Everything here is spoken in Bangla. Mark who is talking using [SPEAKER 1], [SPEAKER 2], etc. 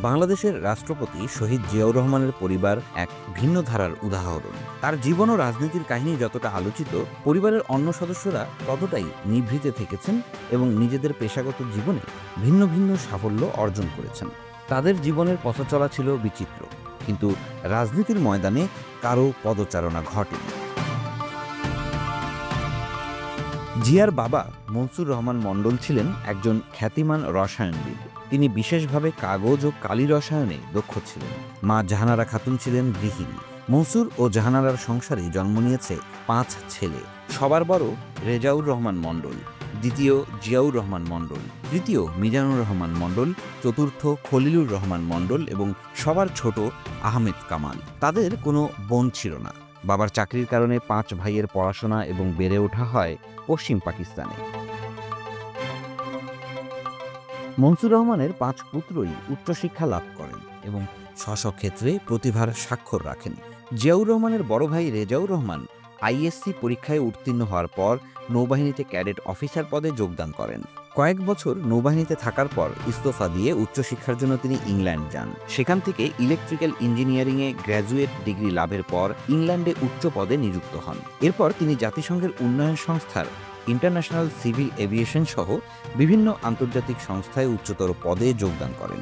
[SPEAKER 1] বাংলাদেশের রাষ্ট্রপতি শহীদ জিয়াউর রহমানের পরিবার এক ভিন্ন ধারার উদাহরণ। তার জীবন ও রাজনীতির কাহিনী যতটা আলোচিত, পরিবারের অন্য সদস্যরা ততটাই নিভৃতে থেকেছেন এবং নিজেদের পেশাগত জীবনে ভিন্ন ভিন্ন সাফল্য অর্জন করেছেন। তাদের জীবনের পথচলা ছিল বিচিত্র, কিন্তু রাজনীতির ময়দানে কারও পদচারণা ঘটেনি। জিয়ার বাবা মনসুর রহমান মণ্ডল ছিলেন একজন খ্যাতিমান রসায়নবিদ। তিনি বিশেষভাবে কাগজ ও কালি রসায়নে দক্ষ ছিলেন। মা জাহানারা খাতুন ছিলেন গৃহিণী। মনসুর ও জাহানারার সংসারে জন্ম নিয়েছে 5 ছেলে। সবার বড় রেজাউর রহমান মণ্ডল, দ্বিতীয় জিয়াউর রহমান মণ্ডল, তৃতীয় মিজানুর রহমান মণ্ডল, চতুর্থ খলিলুর রহমান মণ্ডল এবং সবার ছোট আহমেদ কামাল। তাদের কোনো বোন ছিল না। বাবার চাকরির কারণে 5 ভাইয়ের পড়াশোনা এবং বেড়ে ওঠা হয় পশ্চিম পাকিস্তানে। মনসুর রহমানের 5 পুত্রই উচ্চশিক্ষা লাভ করেন এবং স্ব ক্ষেত্রে প্রতিভার স্বাক্ষর রাখেন। জিয়াউর রহমানের বড় ভাই রেজাউর রহমান আইএসসি পরীক্ষায় উত্তীর্ণ হওয়ার পর নৌবাহিনীতে ক্যাডেট অফিসার পদে যোগদান করেন। কয়েক বছর নৌবাহিনীতে থাকার পর ইস্তফা দিয়ে উচ্চশিক্ষার জন্য তিনি ইংল্যান্ড যান। সেখান থেকে ইলেকট্রিক্যাল ইঞ্জিনিয়ারিংয়ে গ্র্যাজুয়েট ডিগ্রি লাভের পর ইংল্যান্ডে উচ্চ পদে নিযুক্ত হন। এরপর তিনি জাতিসংঘের উন্নয়ন সংস্থার ইন্টারন্যাশনাল সিভিল এভিয়েশন সহ বিভিন্ন আন্তর্জাতিক সংস্থায় উচ্চতর পদে যোগদান করেন।